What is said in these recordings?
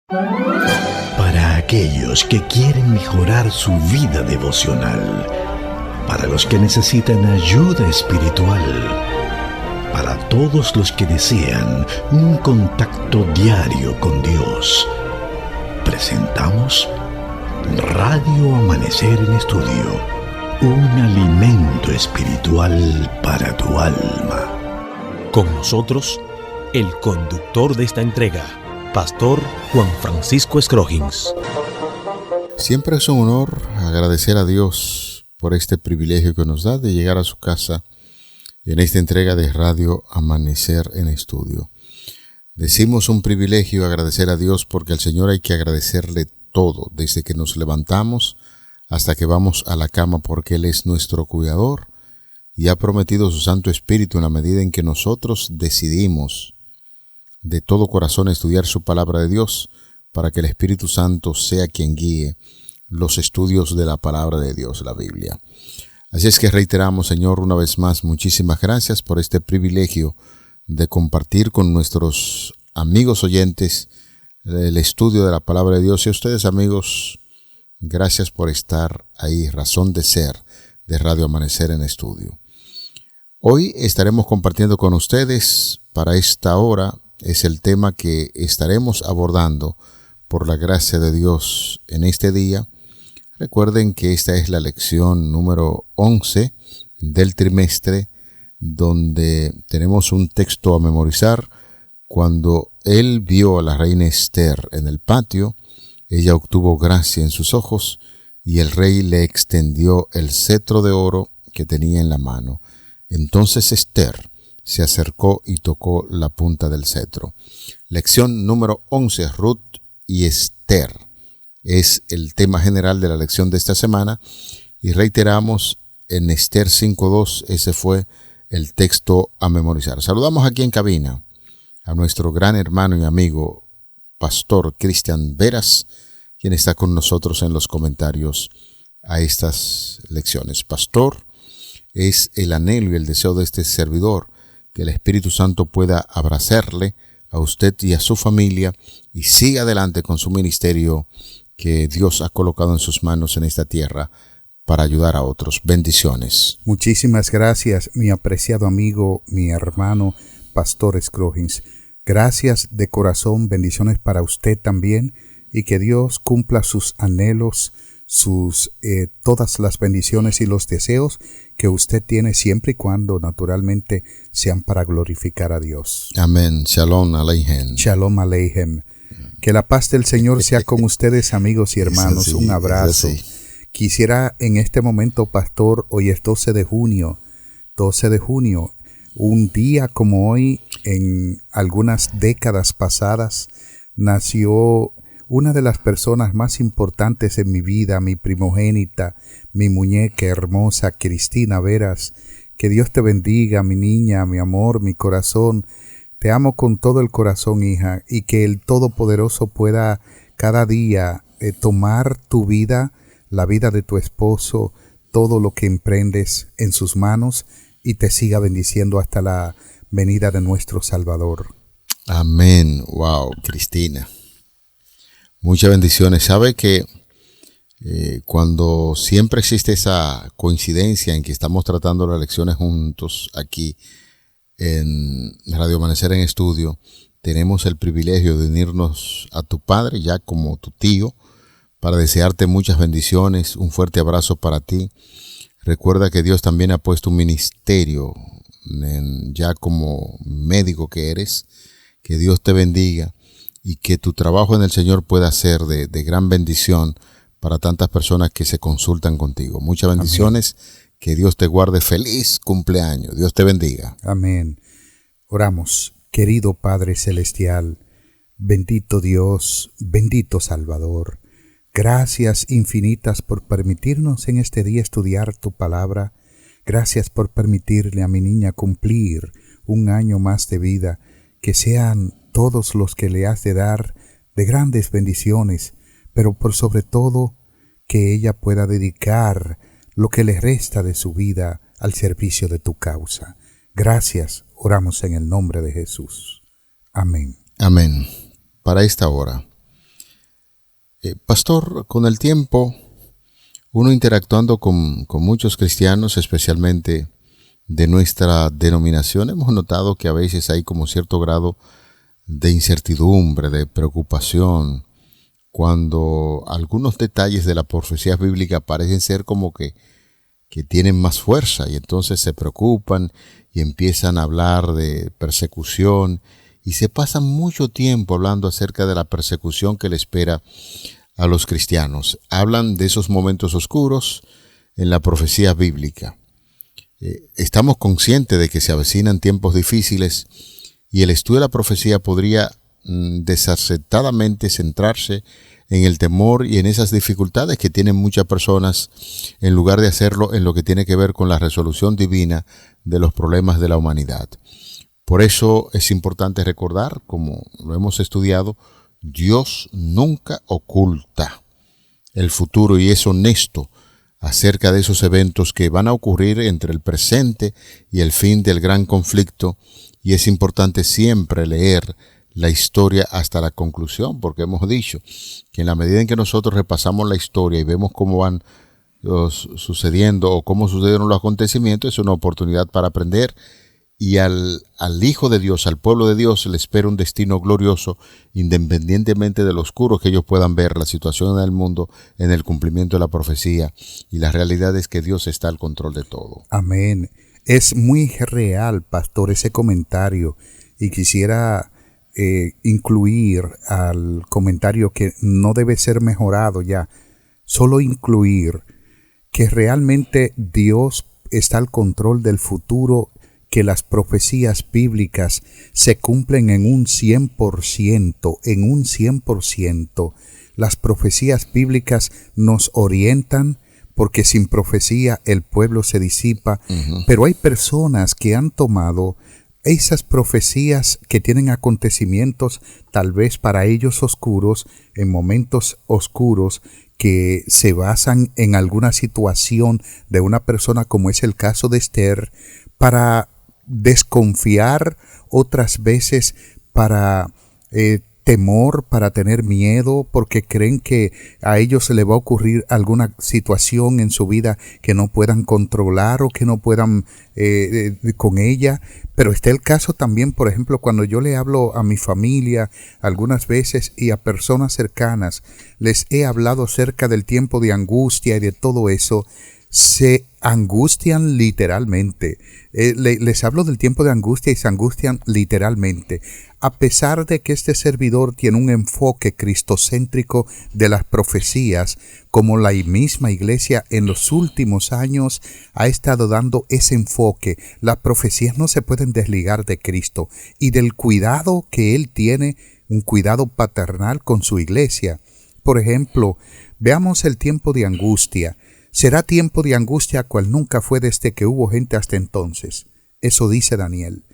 Para aquellos que quieren mejorar su vida devocional, para los que necesitan ayuda espiritual, para todos los que desean un contacto diario con Dios, presentamos Radio Amanecer en Estudio, un alimento espiritual para tu alma. Con nosotros, el conductor de esta entrega, Pastor Juan Francisco Scroggins. Siempre es un honor agradecer a Dios por este privilegio que nos da de llegar a su casa en esta entrega de Radio Amanecer en Estudio. Decimos un privilegio agradecer a Dios porque al Señor hay que agradecerle todo, desde que nos levantamos hasta que vamos a la cama, porque Él es nuestro cuidador y ha prometido su Santo Espíritu en la medida en que nosotros decidimos de todo corazón estudiar su palabra de Dios, para que el Espíritu Santo sea quien guíe los estudios de la palabra de Dios, la Biblia. Así es que reiteramos, Señor, una vez más, muchísimas gracias por este privilegio de compartir con nuestros amigos oyentes el estudio de la palabra de Dios. Y a ustedes, amigos, gracias por estar ahí, razón de ser de Radio Amanecer en Estudio. Hoy estaremos compartiendo con ustedes para esta hora. Es el tema que estaremos abordando por la gracia de Dios en este día. Recuerden que esta es la lección número 11 del trimestre, donde tenemos un texto a memorizar. Cuando él vio a la reina Esther en el patio, ella obtuvo gracia en sus ojos y el rey le extendió el cetro de oro que tenía en la mano. Entonces Esther se acercó y tocó la punta del cetro. Lección número 11, Ruth y Esther. Es el tema general de la lección de esta semana. Y reiteramos, en Esther 5:2, ese fue el texto a memorizar. Saludamos aquí en cabina a nuestro gran hermano y amigo, Pastor Cristian Veras, quien está con nosotros en los comentarios a estas lecciones. Pastor, es el anhelo y el deseo de este servidor que el Espíritu Santo pueda abrazarle a usted y a su familia y siga adelante con su ministerio que Dios ha colocado en sus manos en esta tierra para ayudar a otros. Bendiciones. Muchísimas gracias, mi apreciado amigo, mi hermano, Pastor Scroggins. Gracias de corazón, bendiciones para usted también, y que Dios cumpla sus anhelos, todas las bendiciones y los deseos que usted tiene, siempre y cuando naturalmente sean para glorificar a Dios. Amén. Shalom Aleichem. Shalom Aleichem. Que la paz del Señor sea con ustedes, amigos y hermanos. Un abrazo. Quisiera en este momento, Pastor, hoy es 12 de junio, un día como hoy, en algunas décadas pasadas, nació una de las personas más importantes en mi vida, mi primogénita, mi muñeca hermosa, Cristina Veras. Que Dios te bendiga, mi niña, mi amor, mi corazón. Te amo con todo el corazón, hija, y que el Todopoderoso pueda cada día tomar tu vida, la vida de tu esposo, todo lo que emprendes en sus manos, y te siga bendiciendo hasta la venida de nuestro Salvador. Amén. Wow, Cristina. Muchas bendiciones. Sabe que cuando siempre existe esa coincidencia en que estamos tratando las lecciones juntos aquí en Radio Amanecer en Estudio, tenemos el privilegio de unirnos a tu padre ya como tu tío para desearte muchas bendiciones, un fuerte abrazo para ti. Recuerda que Dios también ha puesto un ministerio ya como médico que eres. Que Dios te bendiga y que tu trabajo en el Señor pueda ser de gran bendición para tantas personas que se consultan contigo. Muchas bendiciones. Amén. Que Dios te guarde. Feliz cumpleaños. Dios te bendiga. Amén. Oramos. Querido Padre Celestial, bendito Dios, bendito Salvador, gracias infinitas por permitirnos en este día estudiar tu palabra. Gracias por permitirle a mi niña cumplir un año más de vida. Que sean todos los que le has de dar de grandes bendiciones, pero por sobre todo que ella pueda dedicar lo que le resta de su vida al servicio de tu causa. Gracias, oramos en el nombre de Jesús. Amén. Amén. Para esta hora, Pastor, con el tiempo, uno interactuando con muchos cristianos, especialmente de nuestra denominación, hemos notado que a veces hay como cierto grado de incertidumbre, de preocupación, cuando algunos detalles de la profecía bíblica parecen ser como que tienen más fuerza, y entonces se preocupan y empiezan a hablar de persecución y se pasan mucho tiempo hablando acerca de la persecución que le espera a los cristianos. Hablan de esos momentos oscuros en la profecía bíblica. Estamos conscientes de que se avecinan tiempos difíciles y el estudio de la profecía podría desacertadamente centrarse en el temor y en esas dificultades que tienen muchas personas, en lugar de hacerlo en lo que tiene que ver con la resolución divina de los problemas de la humanidad. Por eso es importante recordar, como lo hemos estudiado, Dios nunca oculta el futuro y es honesto acerca de esos eventos que van a ocurrir entre el presente y el fin del gran conflicto, y es importante siempre leer la historia hasta la conclusión, porque hemos dicho que en la medida en que nosotros repasamos la historia y vemos cómo van sucediendo o cómo sucedieron los acontecimientos, es una oportunidad para aprender, y al Hijo de Dios, al pueblo de Dios, le espera un destino glorioso, independientemente de lo oscuro que ellos puedan ver la situación del mundo en el cumplimiento de la profecía, y la realidad es que Dios está al control de todo. Amén. Es muy real, pastor, ese comentario, y quisiera incluir al comentario que no debe ser mejorado ya, solo incluir que realmente Dios está al control del futuro, que las profecías bíblicas se cumplen en un 100%, Las profecías bíblicas nos orientan, porque sin profecía el pueblo se disipa, pero hay personas que han tomado esas profecías que tienen acontecimientos tal vez para ellos oscuros, en momentos oscuros, que se basan en alguna situación de una persona, como es el caso de Esther, para desconfiar, otras veces para temor, para tener miedo, porque creen que a ellos se les va a ocurrir alguna situación en su vida que no puedan controlar o que no puedan con ella. Pero está el caso también, por ejemplo, cuando yo le hablo a mi familia algunas veces y a personas cercanas, les he hablado acerca del tiempo de angustia y de todo eso, se angustian literalmente. Les hablo del tiempo de angustia y se angustian literalmente, a pesar de que este servidor tiene un enfoque cristocéntrico de las profecías, como la misma iglesia en los últimos años ha estado dando ese enfoque. Las profecías no se pueden desligar de Cristo y del cuidado que Él tiene, un cuidado paternal con su iglesia. Por ejemplo, veamos el tiempo de angustia. Será tiempo de angustia cual nunca fue desde que hubo gente hasta entonces. Eso dice Daniel.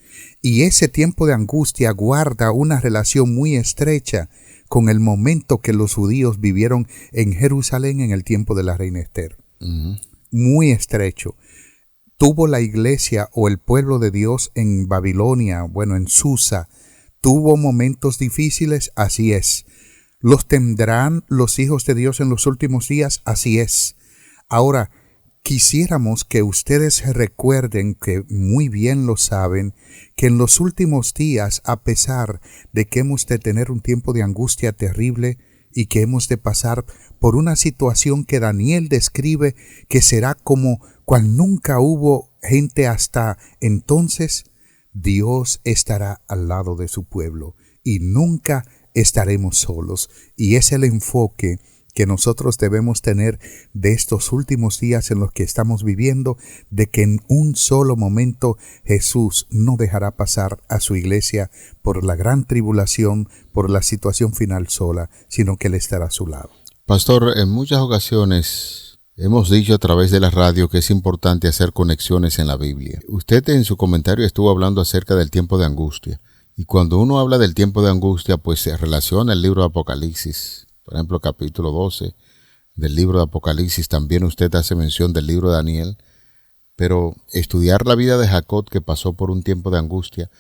Y ese tiempo de angustia guarda una relación muy estrecha con el momento que los judíos vivieron en Jerusalén en el tiempo de la reina Esther. Muy estrecho. Tuvo la iglesia o el pueblo de Dios en Babilonia, en Susa. Tuvo momentos difíciles, así es. ¿Los tendrán los hijos de Dios en los últimos días? Así es. Ahora, quisiéramos que ustedes recuerden, que muy bien lo saben, que en los últimos días, a pesar de que hemos de tener un tiempo de angustia terrible y que hemos de pasar por una situación que Daniel describe que será como cual nunca hubo gente hasta entonces, Dios estará al lado de su pueblo y nunca estaremos solos. Y es el enfoque que nosotros debemos tener de estos últimos días en los que estamos viviendo, de que en un solo momento Jesús no dejará pasar a su iglesia por la gran tribulación, por la situación final sola, sino que Él estará a su lado. Pastor, en muchas ocasiones hemos dicho a través de la radio que es importante hacer conexiones en la Biblia. Usted en su comentario estuvo hablando acerca del tiempo de angustia, y cuando uno habla del tiempo de angustia, pues se relaciona el libro de Apocalipsis. Por ejemplo, capítulo 12 del libro de Apocalipsis, también usted hace mención del libro de Daniel, pero estudiar la vida de Jacob, que pasó por un tiempo de angustia,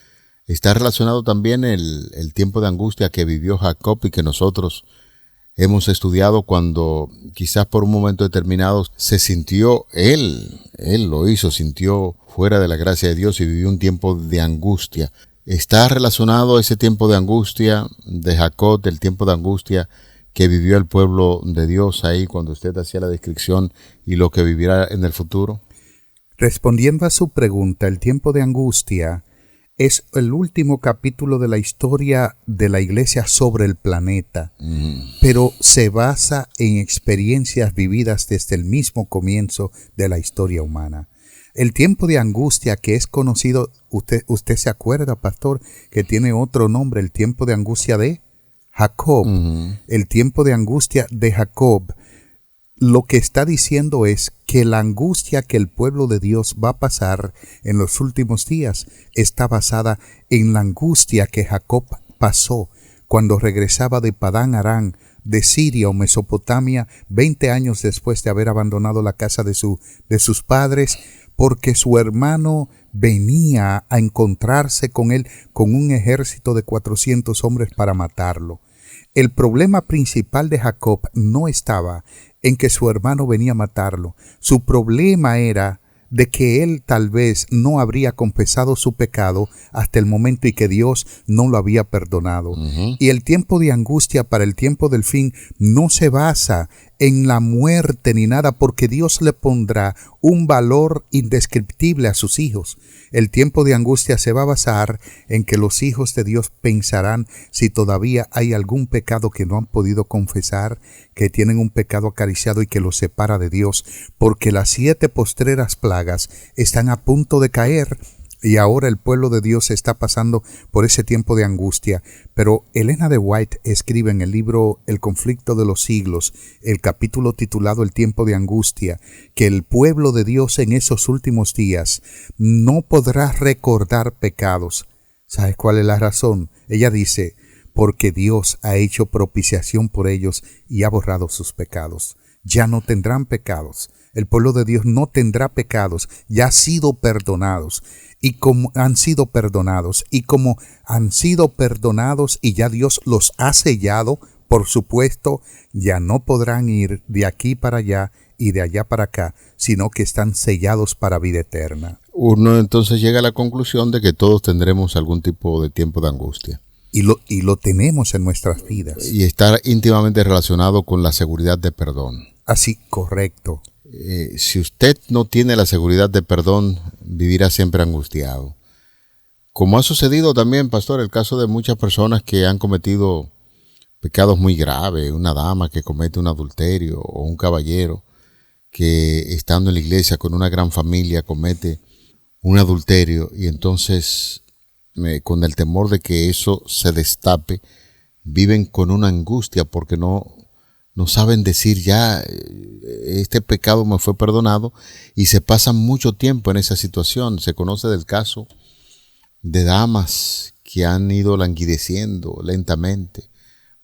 está relacionado también el tiempo de angustia que vivió Jacob y que nosotros hemos estudiado cuando quizás por un momento determinado se sintió, él lo hizo, sintió fuera de la gracia de Dios y vivió un tiempo de angustia. ¿Está relacionado ese tiempo de angustia de Jacob, del tiempo de angustia que vivió el pueblo de Dios ahí cuando usted hacía la descripción y lo que vivirá en el futuro? Respondiendo a su pregunta, el tiempo de angustia es el último capítulo de la historia de la iglesia sobre el planeta, pero se basa en experiencias vividas desde el mismo comienzo de la historia humana. El tiempo de angustia que es conocido, usted se acuerda, pastor, que tiene otro nombre, el tiempo de angustia de Jacob. El tiempo de angustia de Jacob. Lo que está diciendo es que la angustia que el pueblo de Dios va a pasar en los últimos días está basada en la angustia que Jacob pasó cuando regresaba de Padán Aram, de Siria o Mesopotamia, 20 años después de haber abandonado la casa de sus padres, porque su hermano venía a encontrarse con él con un ejército de 400 hombres para matarlo. El problema principal de Jacob no estaba en que su hermano venía a matarlo. Su problema era de que él tal vez no habría confesado su pecado hasta el momento y que Dios no lo había perdonado. Y el tiempo de angustia para el tiempo del fin no se basa en la muerte ni nada, porque Dios le pondrá un valor indescriptible a sus hijos. El tiempo de angustia se va a basar en que los hijos de Dios pensarán si todavía hay algún pecado que no han podido confesar, que tienen un pecado acariciado y que los separa de Dios, porque las 7 postreras plagas están a punto de caer. Y ahora el pueblo de Dios está pasando por ese tiempo de angustia. Pero Elena de White escribe en el libro El conflicto de los siglos, el capítulo titulado El tiempo de angustia, que el pueblo de Dios en esos últimos días no podrá recordar pecados. ¿Sabes cuál es la razón? Ella dice, porque Dios ha hecho propiciación por ellos y ha borrado sus pecados. Ya no tendrán pecados. El pueblo de Dios no tendrá pecados, ya han sido perdonados. Y como han sido perdonados, y ya Dios los ha sellado, por supuesto, ya no podrán ir de aquí para allá y de allá para acá, sino que están sellados para vida eterna. Uno entonces llega a la conclusión de que todos tendremos algún tipo de tiempo de angustia. Y lo tenemos en nuestras vidas. Y está íntimamente relacionado con la seguridad de perdón. Así, correcto. Si usted no tiene la seguridad de perdón, vivirá siempre angustiado. Como ha sucedido también, pastor, el caso de muchas personas que han cometido pecados muy graves, una dama que comete un adulterio o un caballero que estando en la iglesia con una gran familia comete un adulterio y entonces con el temor de que eso se destape, viven con una angustia porque no saben decir ya, este pecado me fue perdonado, y se pasan mucho tiempo en esa situación. Se conoce del caso de damas que han ido languideciendo lentamente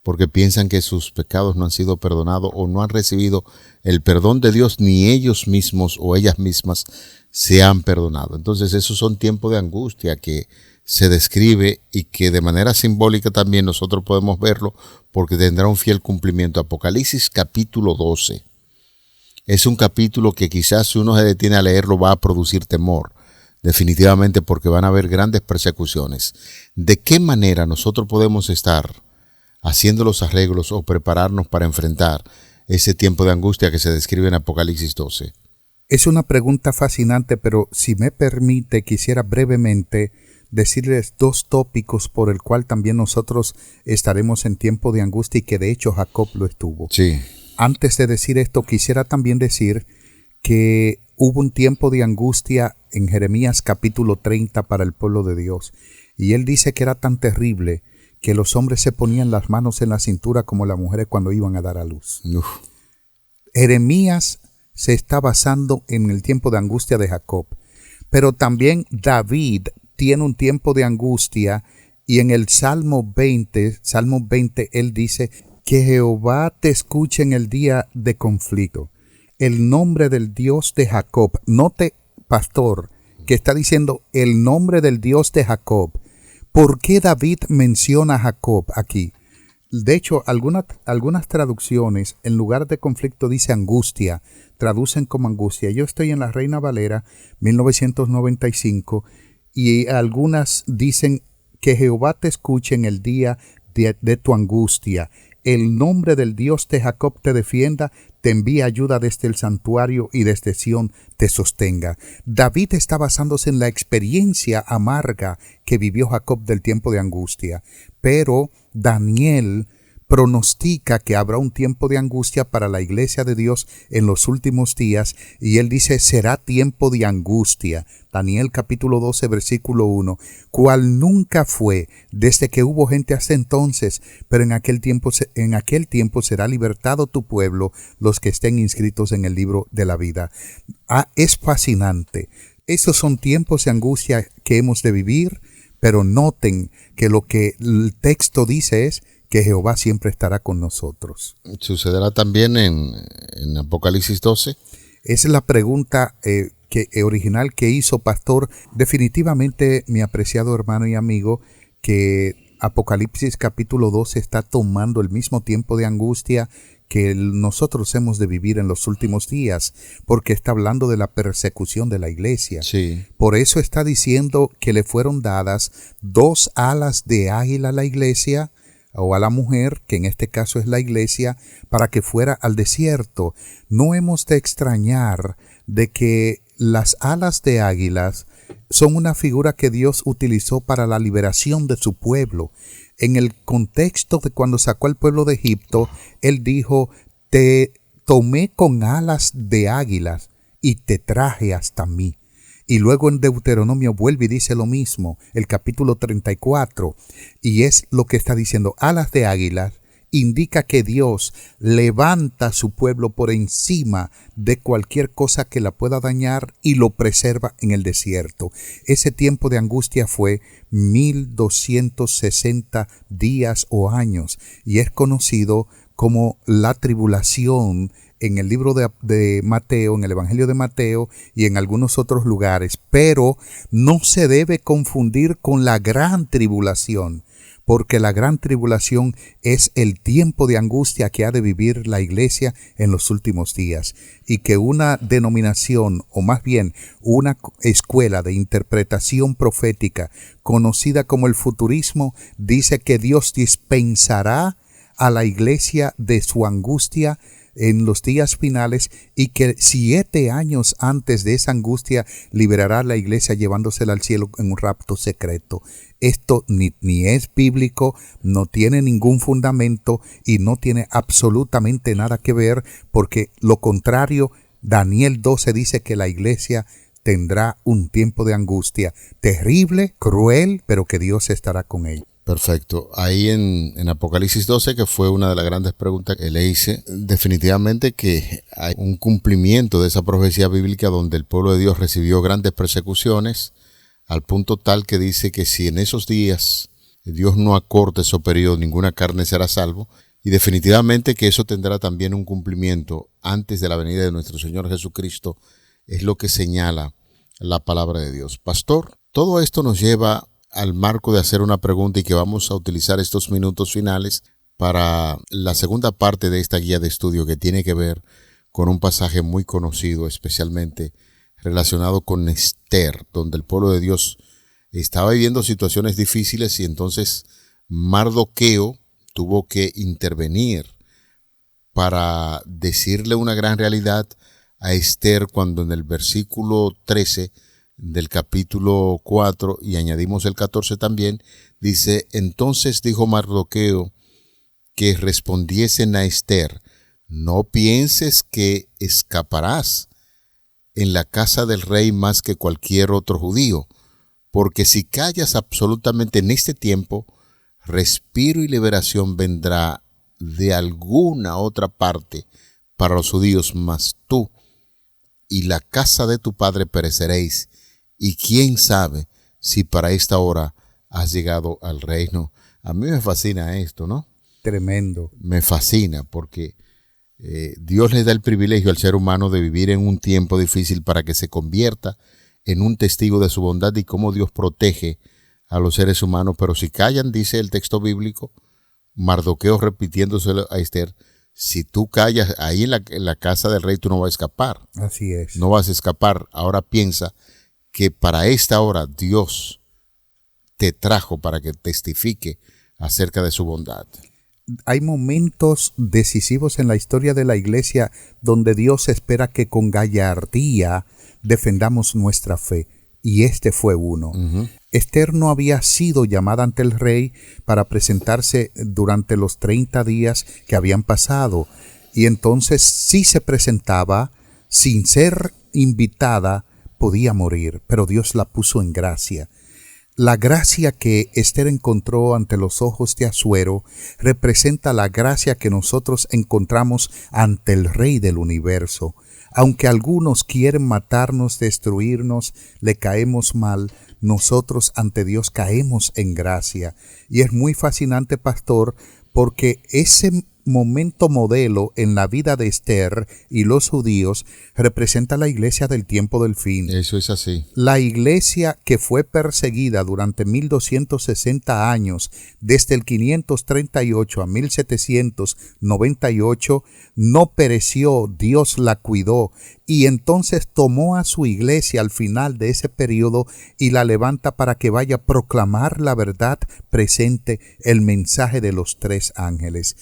porque piensan que sus pecados no han sido perdonados o no han recibido el perdón de Dios, ni ellos mismos o ellas mismas se han perdonado. Entonces esos son tiempos de angustia que se describe y que de manera simbólica también nosotros podemos verlo porque tendrá un fiel cumplimiento. Apocalipsis capítulo 12 es un capítulo que quizás si uno se detiene a leerlo va a producir temor, definitivamente, porque van a haber grandes persecuciones. ¿De qué manera nosotros podemos estar haciendo los arreglos o prepararnos para enfrentar ese tiempo de angustia que se describe en Apocalipsis 12? Es una pregunta fascinante, pero si me permite, quisiera brevemente decirles 2 tópicos por el cual también nosotros estaremos en tiempo de angustia y que de hecho Jacob lo estuvo. Sí. Antes de decir esto, quisiera también decir que hubo un tiempo de angustia en Jeremías capítulo 30 para el pueblo de Dios. Y él dice que era tan terrible que los hombres se ponían las manos en la cintura como las mujeres cuando iban a dar a luz. Jeremías se está basando en el tiempo de angustia de Jacob. Pero también David tiene un tiempo de angustia y en el Salmo 20, él dice que Jehová te escuche en el día de conflicto. El nombre del Dios de Jacob. Note, pastor, que está diciendo el nombre del Dios de Jacob. ¿Por qué David menciona a Jacob aquí? De hecho, algunas traducciones, en lugar de conflicto, dice angustia, traducen como angustia. Yo estoy en la Reina Valera, 1995, y algunas dicen que Jehová te escuche en el día de tu angustia. El nombre del Dios de Jacob te defienda, te envía ayuda desde el santuario y desde Sión te sostenga. David está basándose en la experiencia amarga que vivió Jacob del tiempo de angustia, pero Daniel pronostica que habrá un tiempo de angustia para la iglesia de Dios en los últimos días, y él dice, será tiempo de angustia. Daniel capítulo 12, versículo 1, cual nunca fue desde que hubo gente hasta entonces, pero en aquel tiempo será libertado tu pueblo, los que estén inscritos en el libro de la vida. Es fascinante. Esos son tiempos de angustia que hemos de vivir, pero noten que lo que el texto dice es que Jehová siempre estará con nosotros. ¿Sucederá también en Apocalipsis 12? Esa es la pregunta original que hizo Pastor. Definitivamente, mi apreciado hermano y amigo, que Apocalipsis capítulo 12 está tomando el mismo tiempo de angustia que nosotros hemos de vivir en los últimos días, porque está hablando de la persecución de la iglesia. Sí. Por eso está diciendo que le fueron dadas 2 alas de águila a la iglesia, o a la mujer, que en este caso es la iglesia, para que fuera al desierto. No hemos de extrañar de que las alas de águilas son una figura que Dios utilizó para la liberación de su pueblo. En el contexto de cuando sacó al pueblo de Egipto, Él dijo, te tomé con alas de águilas y te traje hasta mí. Y luego en Deuteronomio vuelve y dice lo mismo, el capítulo 34, y es lo que está diciendo, alas de águilas, indica que Dios levanta a su pueblo por encima de cualquier cosa que la pueda dañar y lo preserva en el desierto. Ese tiempo de angustia fue 1260 días o años, y es conocido como la tribulación en el libro de Mateo, en el Evangelio de Mateo y en algunos otros lugares, pero no se debe confundir con la gran tribulación, porque la gran tribulación es el tiempo de angustia que ha de vivir la iglesia en los últimos días, y que una denominación, o más bien una escuela de interpretación profética conocida como el futurismo, dice que Dios dispensará a la iglesia de su angustia en los días finales, y que 7 años antes de esa angustia liberará a la iglesia llevándosela al cielo en un rapto secreto. Esto ni es bíblico, no tiene ningún fundamento y no tiene absolutamente nada que ver, porque lo contrario, Daniel 12 dice que la iglesia tendrá un tiempo de angustia terrible, cruel, pero que Dios estará con ella. Perfecto. Ahí en Apocalipsis 12, que fue una de las grandes preguntas que le hice, definitivamente que hay un cumplimiento de esa profecía bíblica donde el pueblo de Dios recibió grandes persecuciones, al punto tal que dice que si en esos días Dios no acorta ese periodo, ninguna carne será salvo, y definitivamente que eso tendrá también un cumplimiento antes de la venida de nuestro Señor Jesucristo, es lo que señala la palabra de Dios. Pastor, todo esto nos lleva al marco de hacer una pregunta, y que vamos a utilizar estos minutos finales para la segunda parte de esta guía de estudio, que tiene que ver con un pasaje muy conocido, especialmente relacionado con Esther, donde el pueblo de Dios estaba viviendo situaciones difíciles, y entonces Mardoqueo tuvo que intervenir para decirle una gran realidad a Esther, cuando en el versículo 13 del capítulo 4, y añadimos el 14 también, dice, entonces dijo Mardoqueo que respondiesen a Esther, no pienses que escaparás en la casa del rey más que cualquier otro judío, porque si callas absolutamente en este tiempo, respiro y liberación vendrá de alguna otra parte para los judíos, mas tú y la casa de tu padre pereceréis, y quién sabe si para esta hora has llegado al reino. A mí me fascina esto, ¿no? Tremendo. Me fascina porque Dios le da el privilegio al ser humano de vivir en un tiempo difícil para que se convierta en un testigo de su bondad y cómo Dios protege a los seres humanos. Pero si callan, dice el texto bíblico, Mardoqueo repitiéndoselo a Esther: si tú callas ahí en la casa del rey, tú no vas a escapar. Así es. No vas a escapar. Ahora piensa que para esta hora Dios te trajo para que testifique acerca de su bondad. Hay momentos decisivos en la historia de la iglesia donde Dios espera que con gallardía defendamos nuestra fe. Y este fue uno. Esther no había sido llamada ante el rey para presentarse durante los 30 días que habían pasado. Y entonces, si se presentaba sin ser invitada, podía morir. Pero Dios la puso en gracia. La gracia que Esther encontró ante los ojos de Asuero representa la gracia que nosotros encontramos ante el Rey del universo. Aunque algunos quieren matarnos, destruirnos, le caemos mal, nosotros ante Dios caemos en gracia. Y es muy fascinante, pastor, porque ese momento modelo en la vida de Esther y los judíos representa la iglesia del tiempo del fin. Eso es así. La iglesia que fue perseguida durante 1260 años, desde el 538 a 1798, no pereció, Dios la cuidó, y entonces tomó a su iglesia al final de ese periodo y la levanta para que vaya a proclamar la verdad presente, el mensaje de los 3 ángeles.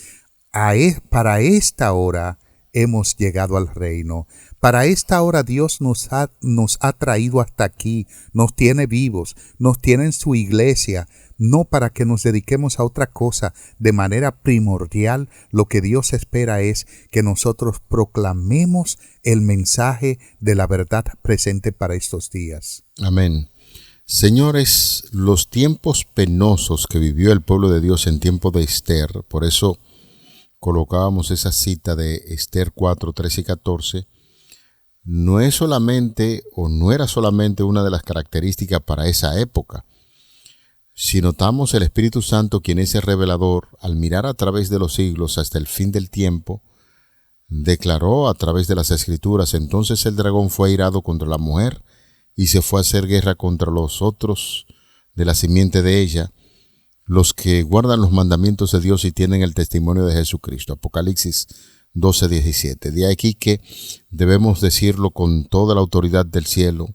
Para esta hora hemos llegado al reino. Para esta hora Dios nos ha traído hasta aquí, nos tiene vivos, nos tiene en su iglesia, no para que nos dediquemos a otra cosa. De manera primordial, lo que Dios espera es que nosotros proclamemos el mensaje de la verdad presente para estos días. Amén. Señores, los tiempos penosos que vivió el pueblo de Dios en tiempo de Esther, por eso colocábamos esa cita de Esther 4, 13 y 14, no era solamente una de las características para esa época. Si notamos, el Espíritu Santo, quien es el revelador, al mirar a través de los siglos hasta el fin del tiempo, declaró a través de las Escrituras: entonces el dragón fue airado contra la mujer y se fue a hacer guerra contra los otros de la simiente de ella, los que guardan los mandamientos de Dios y tienen el testimonio de Jesucristo. Apocalipsis 12:17. De aquí que debemos decirlo con toda la autoridad del cielo: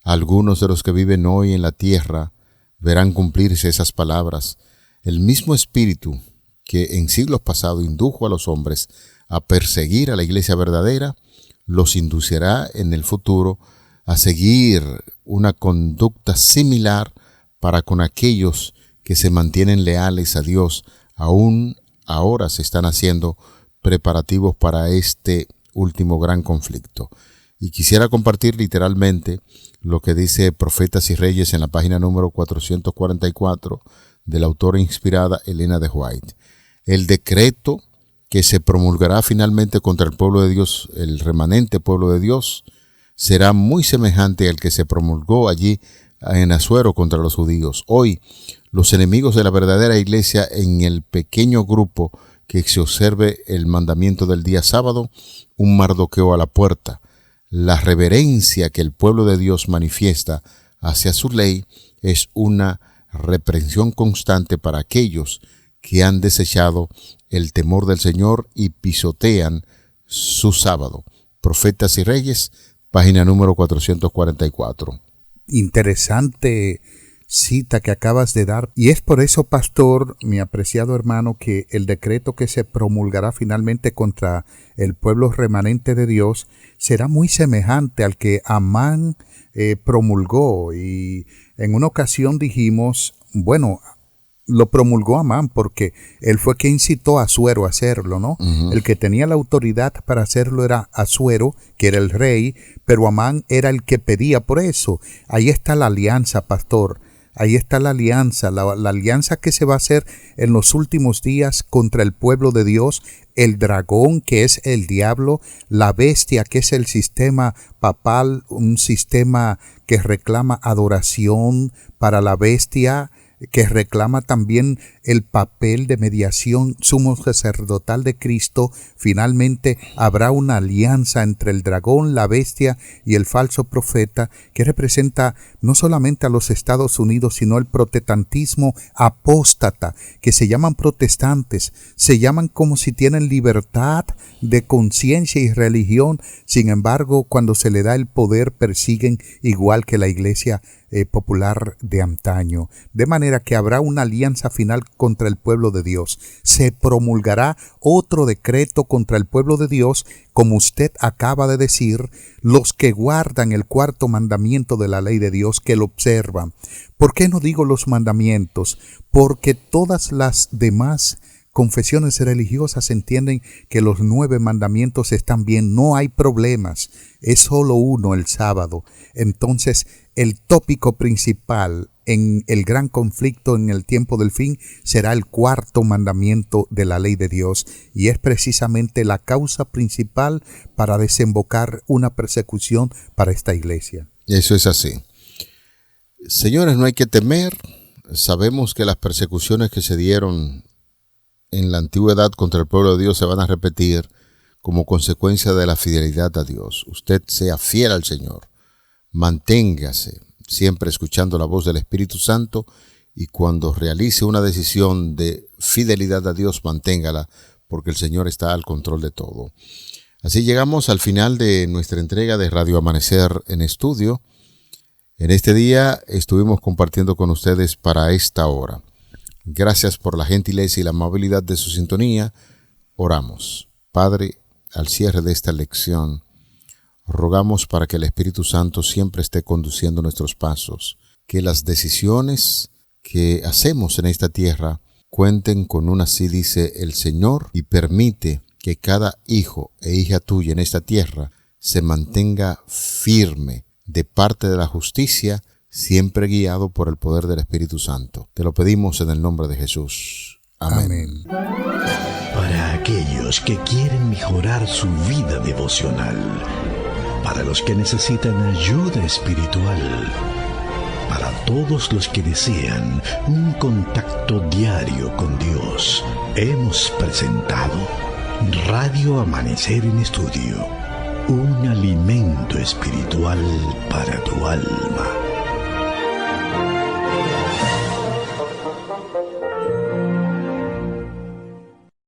algunos de los que viven hoy en la tierra verán cumplirse esas palabras. El mismo Espíritu que en siglos pasados indujo a los hombres a perseguir a la iglesia verdadera, los inducirá en el futuro a seguir una conducta similar para con aquellos que se mantienen leales a Dios. Aún ahora se están haciendo preparativos para este último gran conflicto. Y quisiera compartir literalmente lo que dice Profetas y Reyes en la página número 444 de la autora inspirada Elena de White. El decreto que se promulgará finalmente contra el pueblo de Dios, el remanente pueblo de Dios, será muy semejante al que se promulgó allí en Asuero contra los judíos. Hoy, los enemigos de la verdadera iglesia, en el pequeño grupo que se observe el mandamiento del día sábado, un Mardoqueo a la puerta. La reverencia que el pueblo de Dios manifiesta hacia su ley es una reprensión constante para aquellos que han desechado el temor del Señor y pisotean su sábado. Profetas y Reyes, página número 444. Interesante cita que acabas de dar. Y es por eso, pastor, mi apreciado hermano, que el decreto que se promulgará finalmente contra el pueblo remanente de Dios será muy semejante al que Amán promulgó. Y en una ocasión dijimos, bueno, lo promulgó Amán porque él fue quien incitó a Asuero a hacerlo, ¿no? Uh-huh. El que tenía la autoridad para hacerlo era Asuero, que era el rey, pero Amán era el que pedía por eso. Ahí está la alianza, pastor. Ahí está la alianza que se va a hacer en los últimos días contra el pueblo de Dios, el dragón que es el diablo, la bestia que es el sistema papal, un sistema que reclama adoración para la bestia, que reclama también el papel de mediación sumo sacerdotal de Cristo. Finalmente habrá una alianza entre el dragón, la bestia y el falso profeta, que representa no solamente a los Estados Unidos, sino el protestantismo apóstata, que se llaman protestantes, se llaman como si tienen libertad de conciencia y religión. Sin embargo, cuando se le da el poder, persiguen igual que la iglesia popular de antaño. De manera que habrá una alianza final contra el pueblo de Dios. Se promulgará otro decreto contra el pueblo de Dios, como usted acaba de decir, los que guardan el cuarto mandamiento de la ley de Dios, que lo observan. ¿Por qué no digo los mandamientos? Porque todas las demás confesiones religiosas entienden que los 9 mandamientos están bien, no hay problemas, es solo uno, el sábado. Entonces, el tópico principal en el gran conflicto en el tiempo del fin será el cuarto mandamiento de la ley de Dios, y es precisamente la causa principal para desembocar una persecución para esta iglesia. Eso es así. Señores, no hay que temer. Sabemos que las persecuciones que se dieron en la antigüedad contra el pueblo de Dios se van a repetir como consecuencia de la fidelidad a Dios. Usted sea fiel al Señor. Manténgase siempre escuchando la voz del Espíritu Santo, y cuando realice una decisión de fidelidad a Dios, manténgala, porque el Señor está al control de todo. Así llegamos al final de nuestra entrega de Radio Amanecer en Estudio. En este día estuvimos compartiendo con ustedes para esta hora. Gracias por la gentileza y la amabilidad de su sintonía. Oramos. Padre, al cierre de esta lección, rogamos para que el Espíritu Santo siempre esté conduciendo nuestros pasos, que las decisiones que hacemos en esta tierra cuenten con un así dice el Señor, y permite que cada hijo e hija tuya en esta tierra se mantenga firme de parte de la justicia, siempre guiado por el poder del Espíritu Santo. Te lo pedimos en el nombre de Jesús. Amén. Para aquellos que quieren mejorar su vida devocional, para los que necesitan ayuda espiritual, para todos los que desean un contacto diario con Dios, hemos presentado Radio Amanecer en Estudio, un alimento espiritual para tu alma.